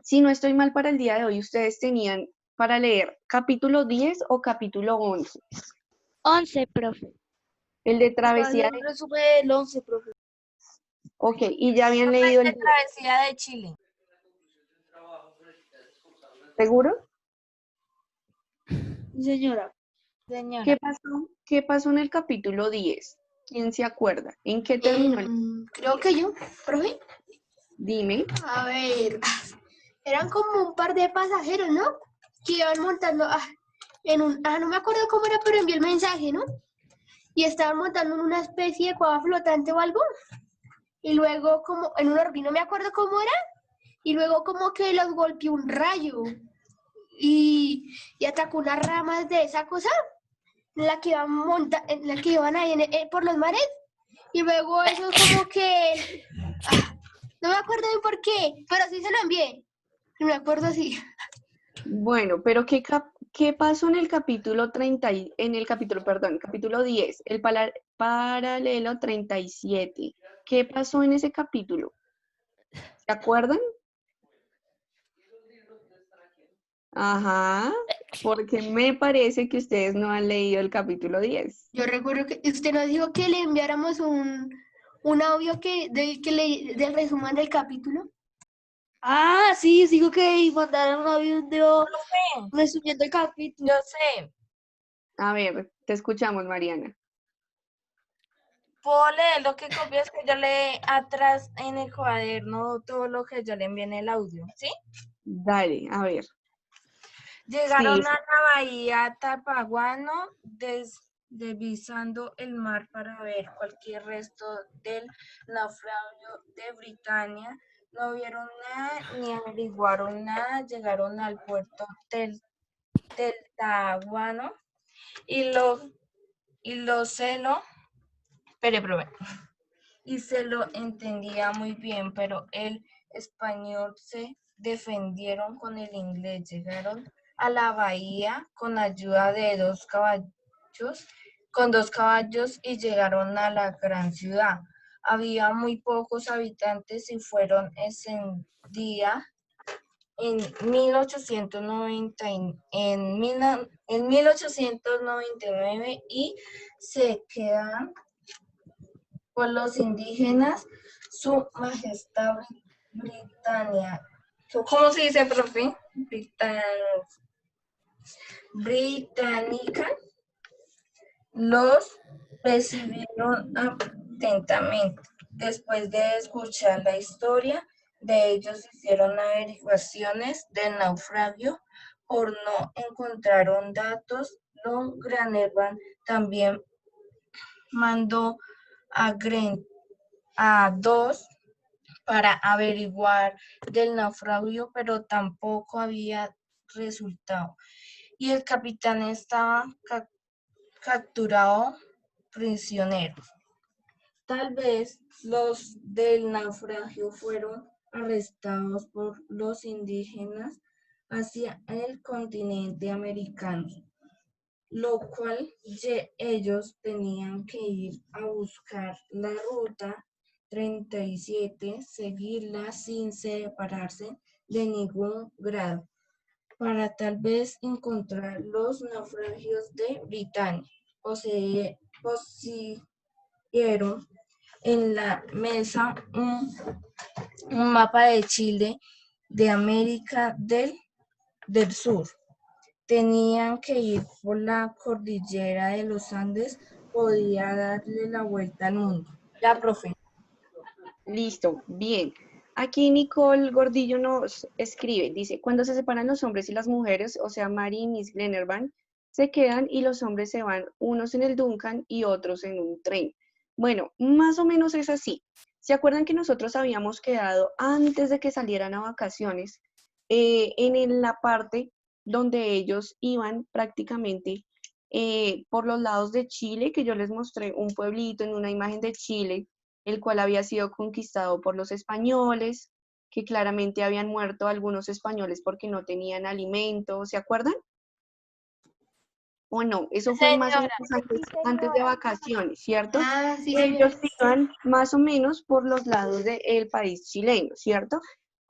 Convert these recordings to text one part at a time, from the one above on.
Si no estoy mal para el día de hoy, ustedes tenían para leer capítulo 10 o capítulo 11. 11, profe. El de Para travesía hacer un resumen del 11, profe. Ok, y ya habían leído el de 10. travesía de Chile. ¿Seguro? Sí, señora. Señora. ¿Qué pasó en el capítulo 10? ¿Quién se acuerda? ¿En qué terminó? Creo que yo, profe. Dime. A ver, eran como un par de pasajeros, ¿no? Que iban montando no me acuerdo cómo era, pero envié el mensaje, ¿no? Y estaban montando en una especie de cueva flotante o algo. Y luego como en un orbe, no me acuerdo cómo era. Y luego como que los golpeó un rayo. Y atacó unas ramas de esa cosa, en la que iban ahí por los mares. Y luego eso como que... no me acuerdo bien por qué, pero sí se lo envié. No me acuerdo así. Bueno, pero ¿qué pasó en el capítulo 30, capítulo 10, el paralelo 37? ¿Qué pasó en ese capítulo? ¿Se acuerdan? Ajá, porque me parece que ustedes no han leído el capítulo 10. Yo recuerdo que usted nos dijo que le enviáramos un audio del resumen del capítulo. Ah, sí, digo que mandaron un video Profe, resumiendo el capítulo. yo sé. A ver, te escuchamos, Mariana. Puedo leer lo que copias que yo leí atrás en el cuaderno, todo lo que yo le envié en el audio, ¿sí? Dale, a ver. Llegaron Sí, a la bahía Talcahuano, divisando el mar para ver cualquier resto del naufragio de Britania. No vieron nada ni averiguaron nada. Llegaron al puerto del Talcahuano y se lo entendía muy bien, pero el español se defendieron con el inglés. Llegaron a la bahía con ayuda de dos caballos y llegaron a la gran ciudad. Había muy pocos habitantes y fueron ese día en 1899 y se quedan por los indígenas, su majestad Britannia. ¿Cómo se dice, profe? Británica. Los recibieron atentamente. Después de escuchar la historia de ellos, hicieron averiguaciones del naufragio. Por no encontraron datos, Lord Glenarvan también mandó a dos para averiguar del naufragio, pero tampoco había resultado. Y el capitán estaba capturado prisioneros. Tal vez los del naufragio fueron arrestados por los indígenas hacia el continente americano, lo cual ellos tenían que ir a buscar la ruta 37, seguirla sin separarse de ningún grado, para tal vez encontrar los naufragios de Britania. Pusieron en la mesa un mapa de Chile, de América del Sur. Tenían que ir por la cordillera de los Andes, podía darle la vuelta al mundo. Ya, profe. listo, bien. Aquí Nicole Gordillo nos escribe, dice, cuando se separan los hombres y las mujeres, o sea, Mary y Miss Glenarvan, se quedan y los hombres se van, unos en el Duncan y otros en un tren. Bueno, más o menos es así. ¿Se acuerdan que nosotros habíamos quedado antes de que salieran a vacaciones en la parte donde ellos iban prácticamente por los lados de Chile, que yo les mostré un pueblito en una imagen de Chile, el cual había sido conquistado por los españoles, que claramente habían muerto algunos españoles porque no tenían alimento, ¿se acuerdan? ¿O no? Eso fue más o Señora, menos antes de vacaciones, ¿cierto? Ah, sí, Y ellos señora. iban más o menos por los lados del país chileno, ¿cierto?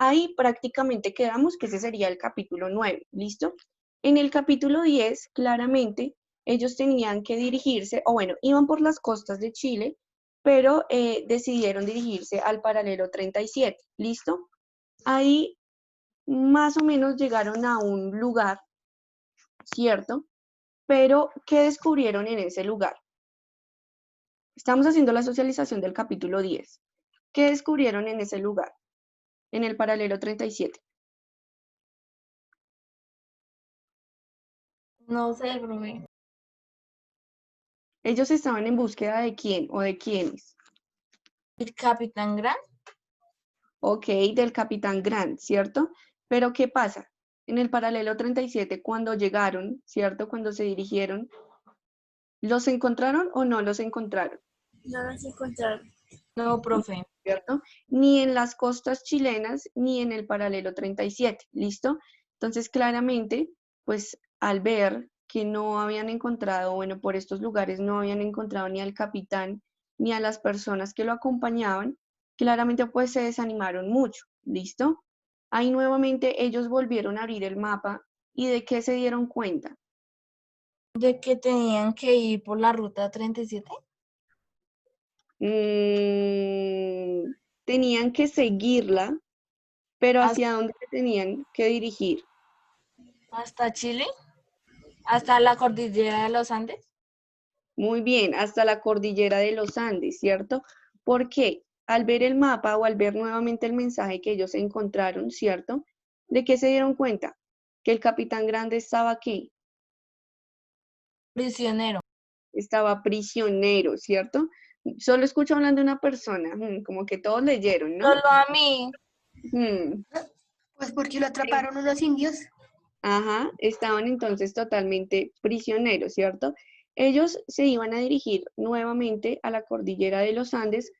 Ahí prácticamente quedamos que ese sería el capítulo 9, ¿listo? En el capítulo 10, claramente, ellos tenían que dirigirse, o bueno, iban por las costas de Chile, pero decidieron dirigirse al paralelo 37, ¿listo? Ahí más o menos llegaron a un lugar, ¿cierto? Pero, ¿qué descubrieron en ese lugar? Estamos haciendo la socialización del capítulo 10. ¿Qué descubrieron en ese lugar? En el paralelo 37. No sé, profe. Ellos estaban en búsqueda de quién o de quiénes. El Capitán Grant. Ok, del capitán Grant, ¿cierto? Pero ¿qué pasa? En el paralelo 37, cuando llegaron, ¿cierto? Cuando se dirigieron, ¿los encontraron o no los encontraron? No las encontraron. No, profe. ¿Cierto? Ni en las costas chilenas, ni en el paralelo 37, ¿listo? Entonces, claramente, pues al ver que no habían encontrado, bueno, por estos lugares no habían encontrado ni al capitán, ni a las personas que lo acompañaban, claramente pues se desanimaron mucho, ¿listo? Ahí nuevamente ellos volvieron a abrir el mapa y ¿de qué se dieron cuenta? ¿De que tenían que ir por la ruta 37? Tenían que seguirla, pero ¿Hasta, ¿hacia dónde se tenían que dirigir? hasta Chile? ¿Hasta la cordillera de los Andes? Muy bien, hasta la cordillera de los Andes, ¿cierto? Porque al ver el mapa o al ver nuevamente el mensaje que ellos encontraron, ¿cierto? ¿De qué se dieron cuenta? Que el capitán Grande estaba aquí, Prisionero. estaba prisionero, ¿cierto? Solo escucho hablando de una persona, como que todos leyeron, ¿no? Solo a mí. Mm, Pues porque lo atraparon unos indios. Ajá, estaban entonces totalmente prisioneros, ¿cierto? Ellos se iban a dirigir nuevamente a la cordillera de los Andes,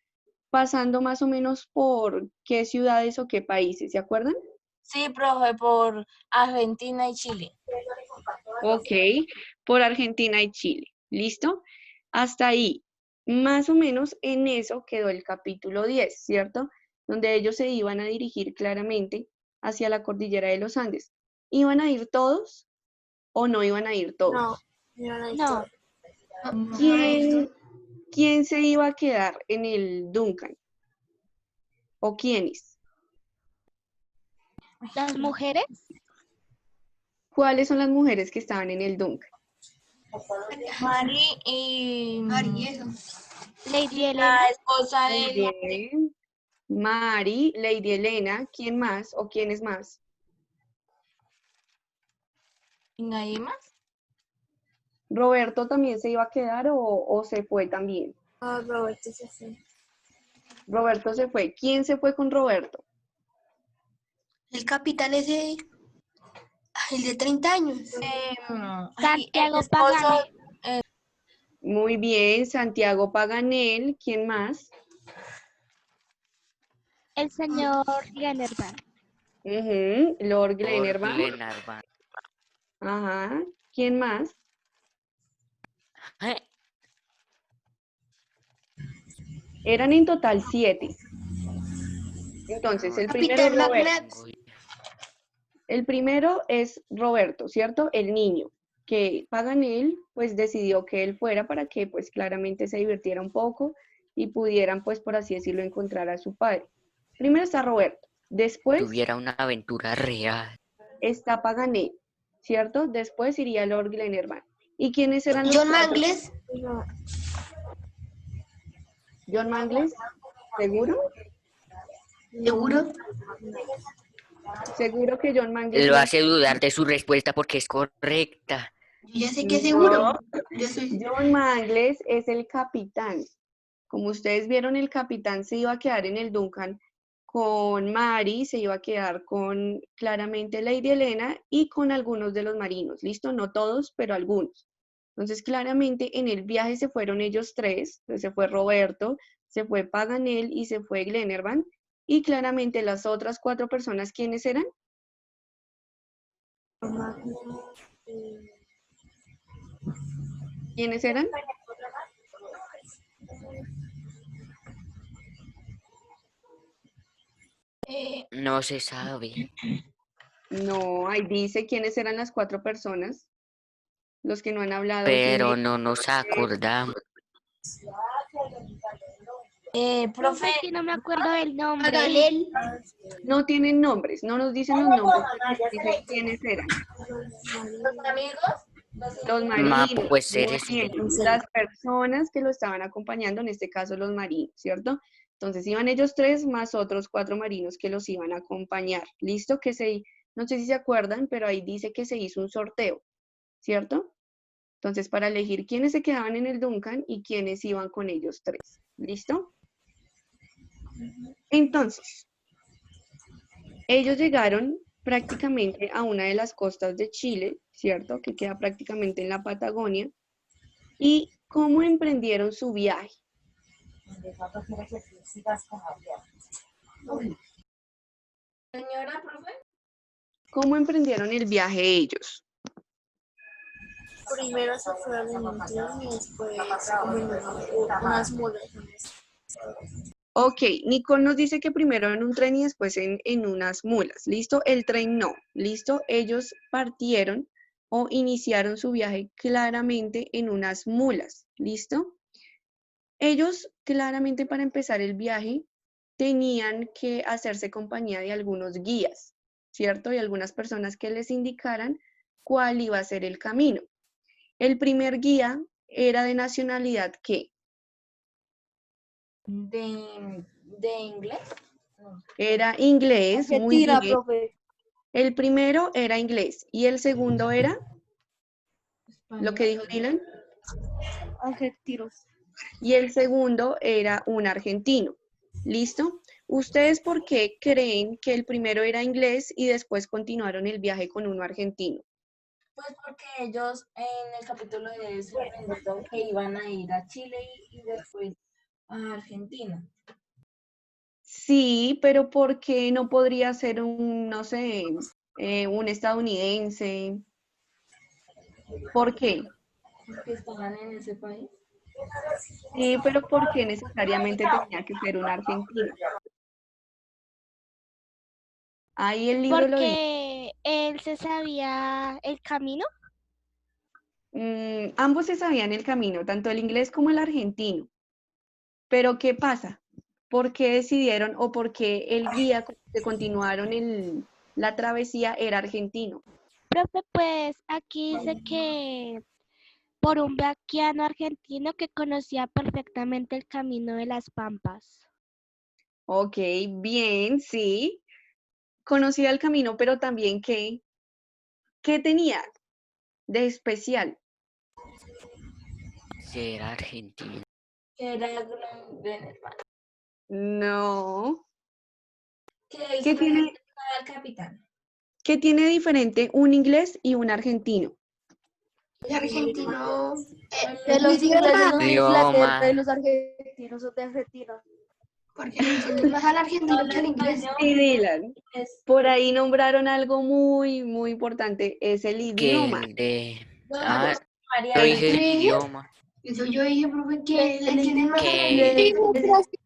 pasando más o menos por qué ciudades o qué países, ¿se acuerdan? Sí, profe, por Argentina y Chile. Ok, por Argentina y Chile, ¿listo? Hasta ahí, más o menos en eso quedó el capítulo 10, ¿cierto? Donde ellos se iban a dirigir claramente hacia la cordillera de los Andes. ¿Iban a ir todos o no iban a ir No, todos? No, ¿Quién se iba a quedar en el Duncan? ¿O quiénes? las mujeres, ¿Cuáles son las mujeres que estaban en el Duncan? Mari y Ari, eso. Lady Elena, la esposa Muy de bien. Mari, Lady Elena, ¿quién más o quiénes más? ¿Y nadie más? ¿Roberto también se iba a quedar o se fue también? Ah, Roberto se fue. Roberto se fue. ¿Quién se fue con Roberto? El capitán ese, el de 30 años. El Santiago esposo, Paganel, Muy bien, Santiago Paganel, ¿quién más? el señor Glenarvan, Lord Por Glenarvan. Glenarvan. Ajá, ¿quién más? Eran en total 7. Entonces, el primero Capitán Roberto. Magnat. El primero es Roberto, ¿cierto? El niño, que Paganel pues decidió que él fuera para que pues claramente se divirtiera un poco y pudieran pues por así decirlo encontrar a su padre. Primero está Roberto, después Tuviera una aventura real. está Paganel, ¿cierto? Después iría Lord Glenarvan. ¿Y quiénes eran los John cuatro? Mangles. John Mangles, ¿seguro? Seguro. ¿Seguro que John Mangles Lo iba? hace dudar de su respuesta porque es correcta. Yo ya sé que es No, seguro. Yo soy... John Mangles es el capitán. Como ustedes vieron, el capitán se iba a quedar en el Duncan con Mari, se iba a quedar con claramente Lady Elena y con algunos de los marinos. ¿Listo? No todos, pero algunos. Entonces, claramente en el viaje se fueron ellos tres. Entonces, se fue Roberto, se fue Paganel y se fue Glenarvan. Y claramente las otras 4 personas, ¿quiénes eran? ¿Quiénes eran? No se sabe. No, ahí dice quiénes eran las 4 personas, los que no han hablado Pero Jimena. no nos acordamos. Profe, Profe, es que no me acuerdo del nombre. Paganel. No tienen nombres, no nos dicen los nombres, pero nos dicen quiénes eran. los amigos, Los Ma, marinos, pues muy eres bien, las personas que lo estaban acompañando, en este caso los marinos, ¿cierto? Entonces iban ellos 3 más otros 4 marinos que los iban a acompañar. ¿Listo? No sé si se acuerdan, pero ahí dice que se hizo un sorteo, ¿cierto? Entonces para elegir quiénes se quedaban en el Duncan y quiénes iban con ellos 3. ¿Listo? Entonces, ellos llegaron prácticamente a una de las costas de Chile, ¿cierto? Que queda prácticamente en la Patagonia. ¿Y cómo emprendieron su viaje? señora, profe. ¿Cómo emprendieron el viaje ellos? Primero se fueron en un tren y después como en unas mulas. Ok, Nicole nos dice que primero en un tren y después en unas mulas. ¿Listo? El tren no. ¿Listo? Ellos partieron o iniciaron su viaje claramente en unas mulas. ¿Listo? Ellos claramente para empezar el viaje tenían que hacerse compañía de algunos guías, ¿cierto? Y algunas personas que les indicaran cuál iba a ser el camino. El primer guía era de nacionalidad ¿qué? De inglés. No. Era inglés, muy Argentina, bien. profe. El primero era inglés y el segundo era lo que Español. dijo Dylan. Argentinos. Y el segundo era un argentino. ¿Listo? ¿Ustedes por qué creen que el primero era inglés y después continuaron el viaje con uno argentino? Pues porque ellos en el capítulo de Sorprendente que iban a ir a Chile y después a Argentina. Sí, pero ¿por qué no podría ser un, no sé, un estadounidense? ¿Por qué? Porque estaban en ese país. Sí, pero ¿por qué necesariamente tenía que ser un argentino? Ahí el libro lo dice. Porque él se sabía el camino. Ambos se sabían el camino, tanto el inglés como el argentino. Pero ¿qué pasa? ¿Por qué decidieron o por qué el guía con el que continuaron la travesía era argentino? Profe, pues aquí dice que por un vaquiano argentino que conocía perfectamente el camino de las Pampas. Ok, bien, sí. Conocía el camino, pero también ¿qué tenía de especial? Será argentino. Que era Venezuela. No. Que él ¿Qué se tiene, representaba al capitán. qué tiene diferente un inglés y un argentino? El argentino. Que los Luis ingleses Guerra, son de Inglaterra y Idioma. los argentinos son de Argentina. porque le entienden más al argentino que al inglés. Sí, Dylan. Es Por ahí nombraron algo muy, muy importante, es el Que idioma. el de... Mariana. Yo dije ¿Qué dije? idioma. Eso yo dije, profe, que le El entienden más al Que argentino.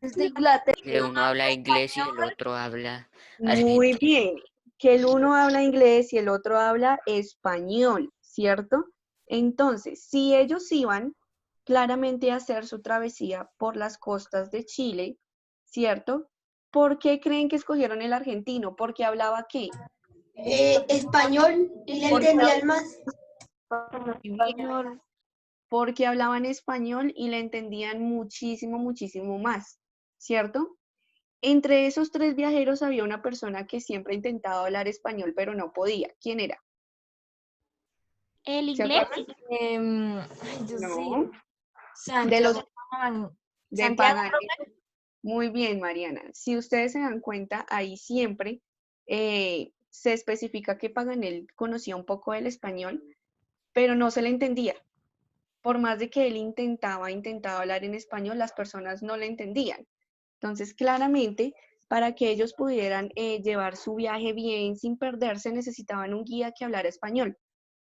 Es de Inglaterra. uno habla inglés y el otro habla Muy argentino. bien, que el uno habla inglés y el otro habla español, ¿cierto? Entonces, si ellos iban claramente a hacer su travesía por las costas de Chile, ¿cierto? ¿Por qué creen que escogieron el argentino? ¿Porque hablaba qué? Español y le Porque entendían más. Español. porque hablaban español y le entendían muchísimo, muchísimo más, ¿cierto? Entre esos 3 viajeros había una persona que siempre intentaba hablar español, pero no podía. ¿Quién era? ¿El ¿Se inglés? acuerdan? Ay, yo No, sí. de los Santiago. de Santiago, Paganel. Muy bien, Mariana. Si ustedes se dan cuenta, ahí siempre se especifica que Paganel conocía un poco del español, pero no se le entendía. Por más de que él intentaba hablar en español, las personas no le entendían. Entonces, claramente, para que ellos pudieran llevar su viaje bien, sin perderse, necesitaban un guía que hablara español.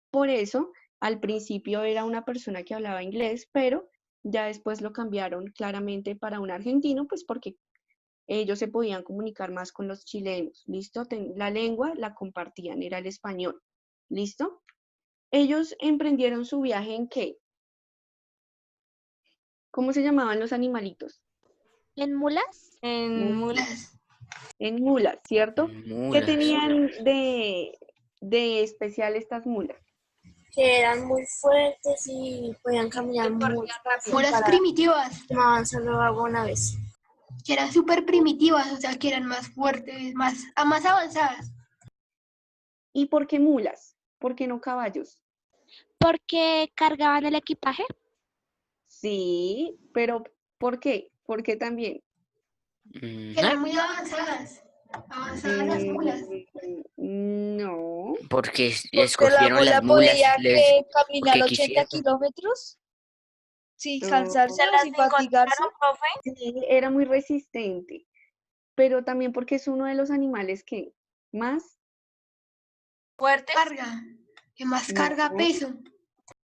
Por eso, al principio era una persona que hablaba inglés, pero ya después lo cambiaron claramente para un argentino, pues porque ellos se podían comunicar más con los chilenos, ¿listo? La lengua la compartían, era el español, ¿listo? Ellos emprendieron su viaje ¿en qué? ¿Cómo se llamaban los animalitos? ¿En mulas? En mulas. En mulas, ¿cierto? ¿Qué Mulas. tenían de especial estas mulas? Que eran muy fuertes y podían caminar muy rápido. Mulas para primitivas, tomaban solo agua una vez. que eran súper primitivas, o sea, que eran más fuertes, más avanzadas. ¿Y por qué mulas? ¿Por qué no caballos? Porque cargaban el equipaje. Sí, pero ¿por qué? ¿Por qué también? Que Ajá, eran muy avanzadas. Avanzadas las mulas. No, porque Porque la escogieron las mula mulas, podía caminar porque 80 quisieron. kilómetros sin no, cansarse o sin fatigarse. sí, era muy resistente, pero también porque es uno de los animales que más, Fuertes. Carga, que más carga no, peso.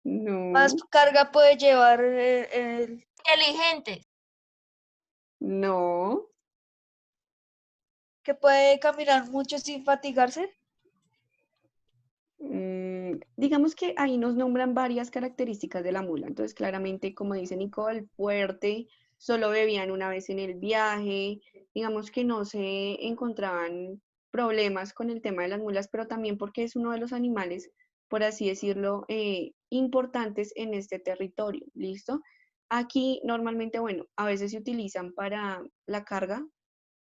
Más no, carga puede llevar Inteligentes. no, que puede caminar mucho sin fatigarse. digamos que ahí nos nombran varias características de la mula. Entonces, claramente, como dice Nicole, fuerte, solo bebían una vez en el viaje, digamos que no se encontraban problemas con el tema de las mulas, pero también porque es uno de los animales, por así decirlo, importantes en este territorio. ¿Listo? Aquí normalmente, bueno, a veces se utilizan para la carga,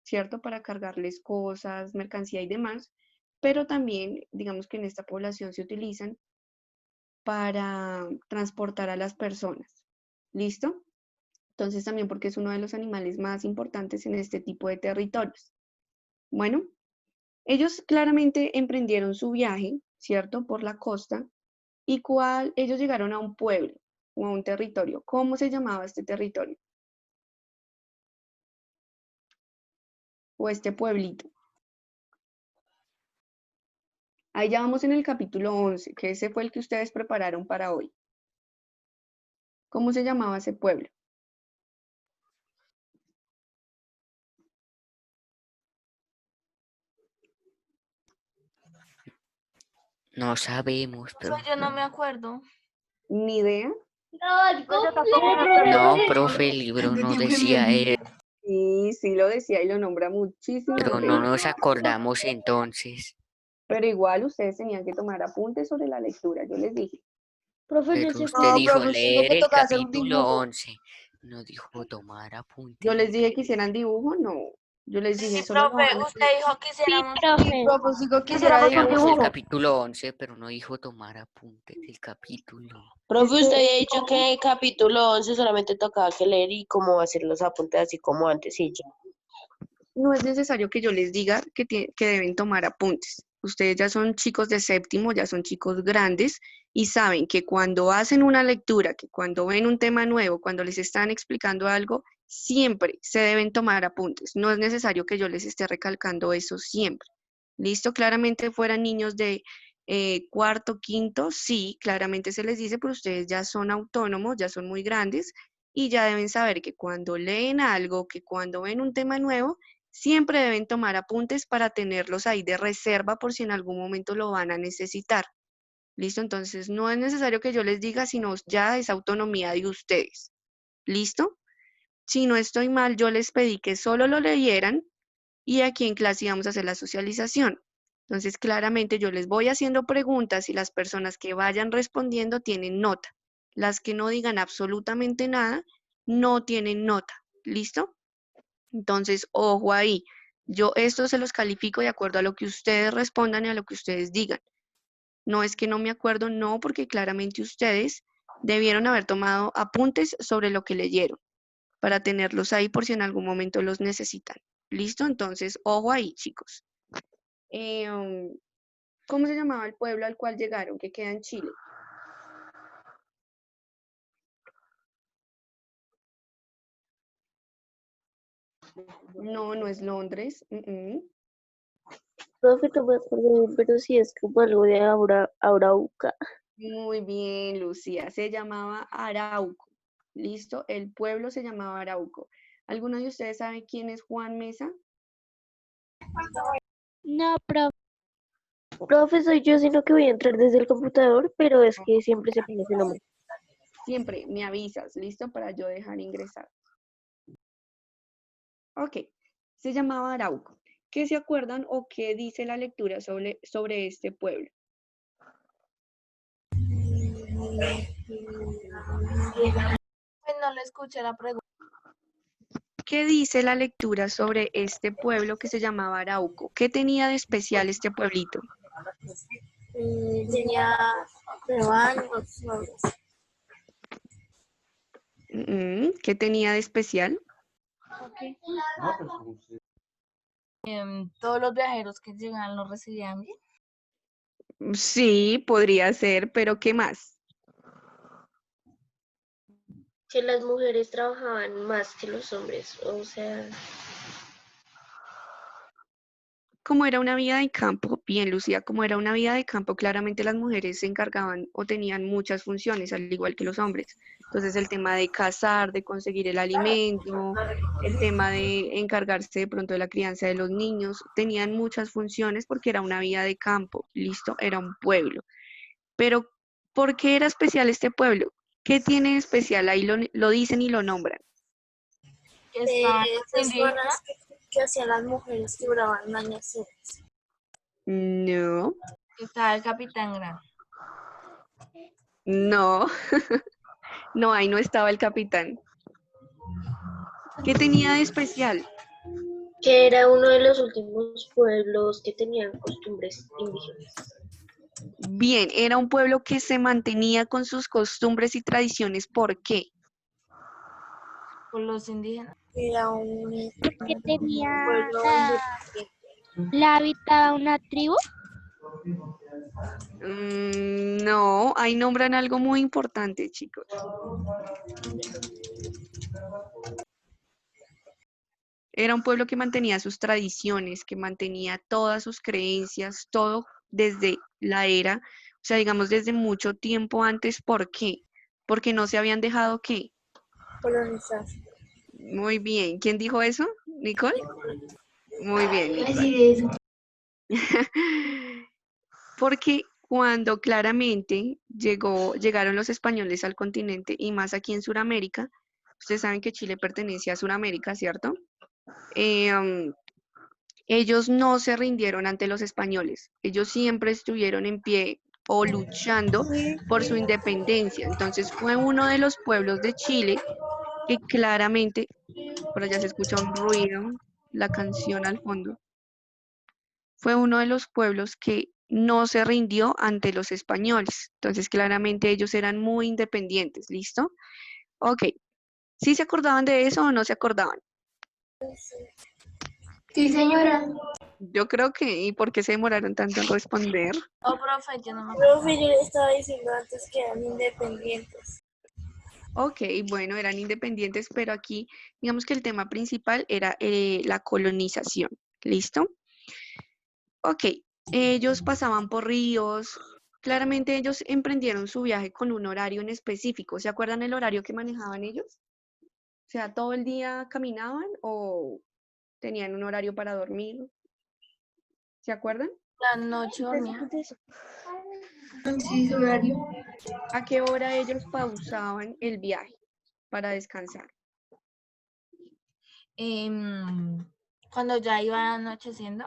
¿cierto? Para cargarles cosas, mercancía y demás, pero también, digamos que en esta población se utilizan para transportar a las personas. ¿Listo? Entonces también porque es uno de los animales más importantes en este tipo de territorios. Bueno, ellos claramente emprendieron su viaje, ¿cierto? Por la costa y ellos llegaron a un pueblo o a un territorio. ¿Cómo se llamaba este territorio? O este pueblito. Ahí ya vamos en el capítulo 11, que ese fue el que ustedes prepararon para hoy. ¿Cómo se llamaba ese pueblo? No sabemos, Eso pero yo no me acuerdo. Ni idea. no, profe, el libro no decía eso, Sí, sí lo decía y lo nombra muchísimas pero no veces. nos acordamos entonces. Pero igual ustedes tenían que tomar apuntes sobre la lectura, yo les dije. Profe, yo Pero sé usted No, dijo profe, usted dijo leer que el tocaba hacer un capítulo dibujo. 11, no dijo tomar Yo apuntes les del dije que capítulo. hicieran dibujo, no. Yo les Sí, dije, solo lo profe, van a usted hacer. dijo que Sí, hiciéramos profe. Profe, usted dijo que hiciera Hagamos el dibujo. capítulo 11, pero no dijo tomar apuntes del capítulo. Profe, Es usted que había dicho que el capítulo 11 solamente tocaba que leer y cómo hacer los apuntes así como antes y ya. no es necesario que yo les diga que deben tomar apuntes. Ustedes ya son chicos de séptimo, ya son chicos grandes y saben que cuando hacen una lectura, que cuando ven un tema nuevo, cuando les están explicando algo, siempre se deben tomar apuntes. No es necesario que yo les esté recalcando eso siempre. ¿Listo? Claramente fueran niños de cuarto, quinto, sí, claramente se les dice, pero ustedes ya son autónomos, ya son muy grandes y ya deben saber que cuando leen algo, que cuando ven un tema nuevo, siempre deben tomar apuntes para tenerlos ahí de reserva por si en algún momento lo van a necesitar. ¿Listo? Entonces no es necesario que yo les diga, sino ya es autonomía de ustedes. ¿Listo? Si no estoy mal, yo les pedí que solo lo leyeran y aquí en clase íbamos a hacer la socialización. Entonces, claramente yo les voy haciendo preguntas y las personas que vayan respondiendo tienen nota. Las que no digan absolutamente nada, no tienen nota. ¿Listo? Entonces, ojo ahí. Yo esto se los califico de acuerdo a lo que ustedes respondan y a lo que ustedes digan. No es que no me acuerdo, no, porque claramente ustedes debieron haber tomado apuntes sobre lo que leyeron para tenerlos ahí por si en algún momento los necesitan. ¿Listo? Entonces, ojo ahí, chicos. ¿Cómo se llamaba el pueblo al cual llegaron, que queda en Chile? No, no es Londres. profe, no me acuerdo bien, pero sí es como algo de Arauca. Muy bien, Lucía. Se llamaba Arauco. ¿Listo? El pueblo se llamaba Arauco. ¿Alguno de ustedes sabe quién es Juan Mesa? No, profe. Profe, soy yo, sino que voy a entrar desde el computador, pero es que siempre se pone ese nombre. Siempre me avisas, ¿listo? Para yo dejar ingresar. Ok, se llamaba Arauco. ¿Qué se acuerdan o qué dice la lectura sobre este pueblo? Pues no le escuché la pregunta. ¿Qué dice la lectura sobre este pueblo que se llamaba Arauco? ¿Qué tenía de especial este pueblito? Tenía rebaños, ¿Qué tenía de especial? Todos los viajeros que llegaban los recibían bien. Sí, podría ser, pero ¿qué más? Que las mujeres trabajaban más que los hombres, o sea, Como era una vida de campo, bien, Lucía, como era una vida de campo, claramente las mujeres se encargaban o tenían muchas funciones, al igual que los hombres. Entonces, el tema de cazar, de conseguir el alimento, el tema de encargarse de pronto de la crianza de los niños, tenían muchas funciones porque era una vida de campo, listo, era un pueblo. Pero, ¿por qué era especial este pueblo? ¿Qué tiene de especial? Ahí lo dicen y lo nombran. Estaban los esas indígenas. zonas que hacían las mujeres que duraban años. No, Estaba el Capitán Gran. no, no, ahí no estaba el capitán. ¿Qué tenía de especial? que era uno de los últimos pueblos que tenían costumbres indígenas. Bien, era un pueblo que se mantenía con sus costumbres y tradiciones. ¿Por qué? Por los indígenas. Era un Porque tenía pueblo la habitaba una tribu. No, ahí nombran algo muy importante, chicos. Era un pueblo que mantenía sus tradiciones, que mantenía todas sus creencias, todo desde la era, o sea, digamos desde mucho tiempo antes. ¿Por qué? Porque no se habían dejado ¿qué? colonizar. Muy bien. ¿Quién dijo eso? ¿Nicole? Muy bien, Nicole. Así de eso. Porque cuando claramente llegaron los españoles al continente y más aquí en Sudamérica, ustedes saben que Chile pertenece a Sudamérica, ¿cierto? Ellos no se rindieron ante los españoles, ellos siempre estuvieron en pie o luchando por su independencia. Entonces fue uno de los pueblos de Chile que claramente, por allá se escucha un ruido, la canción al fondo, fue uno de los pueblos que no se rindió ante los españoles. Entonces, claramente ellos eran muy independientes, ¿listo? Ok, ¿sí se acordaban de eso o no se acordaban? Sí, señora. Yo creo que, ¿y por qué se demoraron tanto en responder? Oh, profe, yo no me acuerdo. Profe, yo le estaba diciendo antes que eran independientes. Ok, bueno, eran independientes, pero aquí, digamos que el tema principal era la colonización, ¿listo? Ok, ellos pasaban por ríos. Claramente ellos emprendieron su viaje con un horario en específico. ¿Se acuerdan el horario que manejaban ellos? O sea, ¿todo el día caminaban o tenían un horario para dormir? ¿Se acuerdan? La noche dormía. Sí, su horario. ¿A qué hora ellos pausaban el viaje para descansar? Cuando ya iba anocheciendo.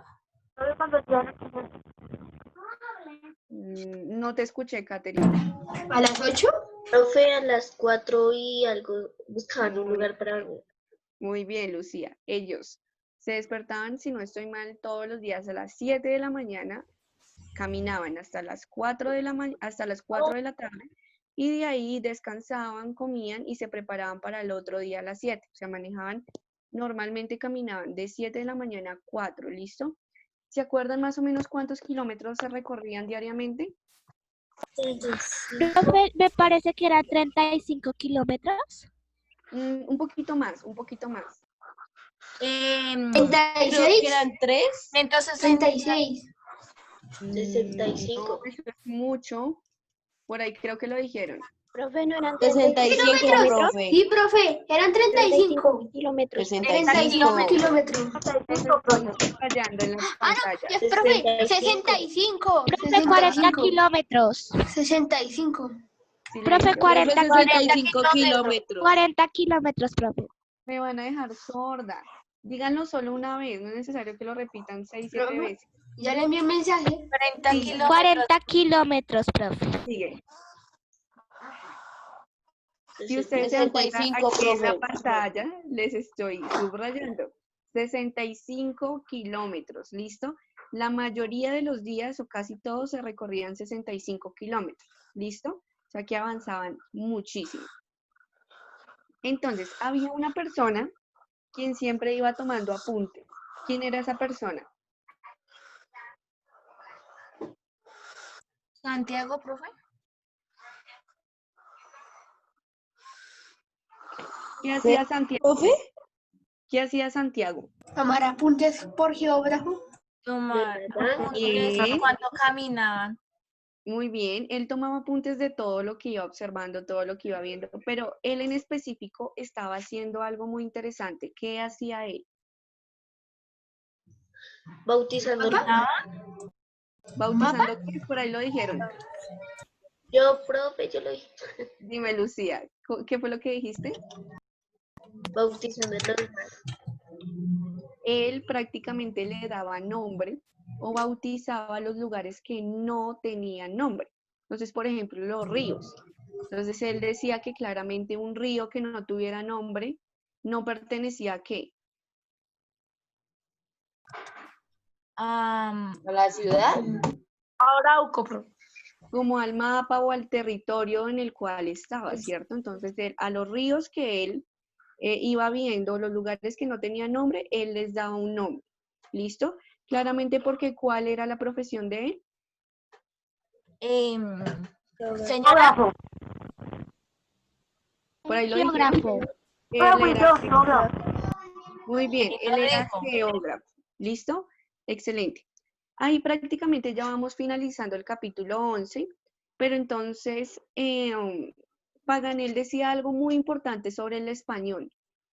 No te escuché, Catherine. ¿A las 8? Profe, a las 4 y algo buscaban un Muy, lugar para dormir. muy bien, Lucía. Ellos se despertaban, si no estoy mal, todos los días a las 7 de la mañana, caminaban hasta las 4 hasta las 4 de la tarde y de ahí descansaban, comían y se preparaban para el otro día a las 7. O sea, normalmente caminaban de 7 de la mañana a 4, ¿listo? ¿Se acuerdan más o menos cuántos kilómetros se recorrían diariamente? Profe, me parece que eran 35 kilómetros. Un poquito más, un poquito más. Creo 36. que eran 3. Entonces, 36. 65. No, eso es mucho. Por ahí creo que lo dijeron. Profe, ¿no eran 65, kilómetros. profe. Sí, profe, eran 35. kilómetros? 35 kilómetros. Los estoy subrayando en las Ah, no, pantallas. es profe, 65. Profe, 40 kilómetros. 65. Profe, Silencio. 40 65 kilómetros. 40 kilómetros, profe. Me van a dejar sorda. Díganlo solo una vez, no es necesario que lo repitan 6, 7 Profe. veces. Ya le envié un mensaje. 40 Sí. kilómetros. 40 kilómetros, profe. Sigue. Si ustedes se dan cuenta, 65, aquí en la profe. pantalla les estoy subrayando 65 kilómetros, ¿listo? La mayoría de los días o casi todos se recorrían 65 kilómetros, ¿listo? O sea que avanzaban muchísimo. Entonces, había una persona quien siempre iba tomando apuntes. ¿Quién era esa persona? Santiago, profe. ¿Qué hacía Santiago? ¿Profe? ¿Qué hacía Santiago? Tomar apuntes por geógrafo. Tomar apuntes Bien. cuando caminaban. Muy bien, él tomaba apuntes de todo lo que iba observando, todo lo que iba viendo, pero él en específico estaba haciendo algo muy interesante. ¿Qué hacía él? Bautizando. ¿Bautizando qué? Por ahí lo dijeron. Yo, profe, yo lo dije. Dime, Lucía, ¿qué fue lo que dijiste? Bautizando los demás. Él prácticamente le daba nombre o bautizaba los lugares que no tenían nombre. Entonces, por ejemplo, los ríos. Entonces, él decía que claramente un río que no tuviera nombre no pertenecía a qué. Am, ¿A la ciudad? Arauco, profe. Como al mapa o al territorio en el cual estaba, ¿cierto? Entonces, a los ríos que él iba viendo, los lugares que no tenían nombre, él les daba un nombre. ¿Listo? Claramente porque ¿cuál era la profesión de él? Señora. Por ahí lo dijeron. Geógrafo. Él era muy bien, ¿Quién él lo era dijo? geógrafo. ¿Listo? Excelente. Ahí prácticamente ya vamos finalizando el capítulo 11, pero entonces Paganel decía algo muy importante sobre el español,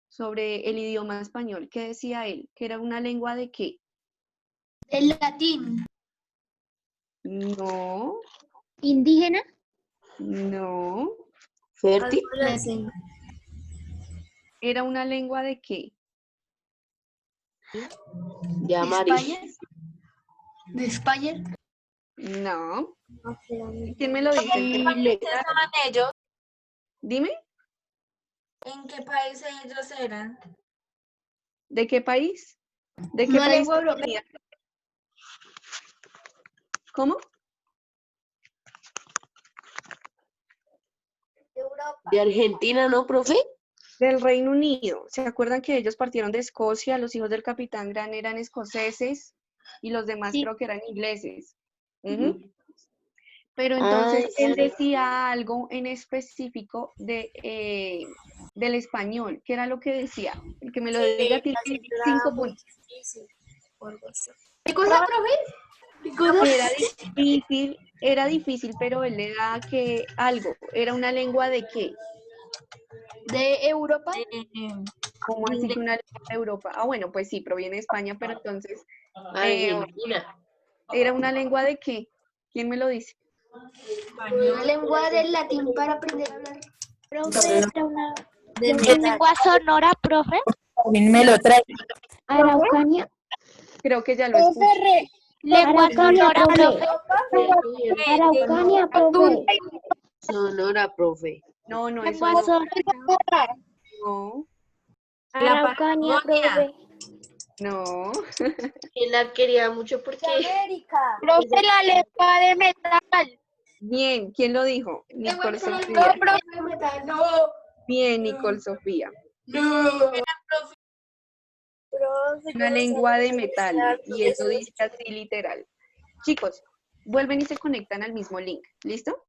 sobre el idioma español. ¿Qué decía él? ¿Que era una lengua de qué? El latín. No, Indígena. no. ¿Fértil? ¿Era una lengua de qué? De amarillo. ¿De España? No. ¿Quién me lo dice? ¿El que me ¿Qué diga? estaban ellos? Dime, ¿En qué país ellos eran? ¿de qué país? ¿De qué Una país lengua provenía? ¿Cómo? ¿De Argentina, no, profe? Del Reino Unido. ¿Se acuerdan que ellos partieron de Escocia? Los hijos del Capitán Grant eran escoceses y los demás Sí. creo que eran ingleses. Ujú. Pero entonces Ay, él sí. decía algo en específico del español. ¿Qué era lo que decía? El que me lo diga tiene 5 puntos. ¿Qué cosa, profe? ¿Qué cosa? Que era difícil, pero él le da que algo. ¿Era una lengua de qué? ¿De Europa? ¿Cómo así que una lengua de Europa? Ah, bueno, pues sí, proviene de España, pero entonces, Argentina. ¿era una lengua de qué? ¿Quién me lo dice? Una lengua del latín para aprender a hablar. Profe, era una lengua sonora, profe. Me lo trae. Araucania. Creo que ya lo escuché. Lengua sonora, profe. Araucania, profe. Sonora, profe. No, no, eso Lengua no. sonora. No, Araucania, profe. no. Que la quería mucho porque Profe, la lengua de metal. Bien, ¿quién lo dijo? Nicole No, Sofía. profe, de metal, no. Bien, Nicole Sofía. Una lengua de metal. Y eso dice así literal. Chicos, vuelven y se conectan al mismo link. ¿Listo?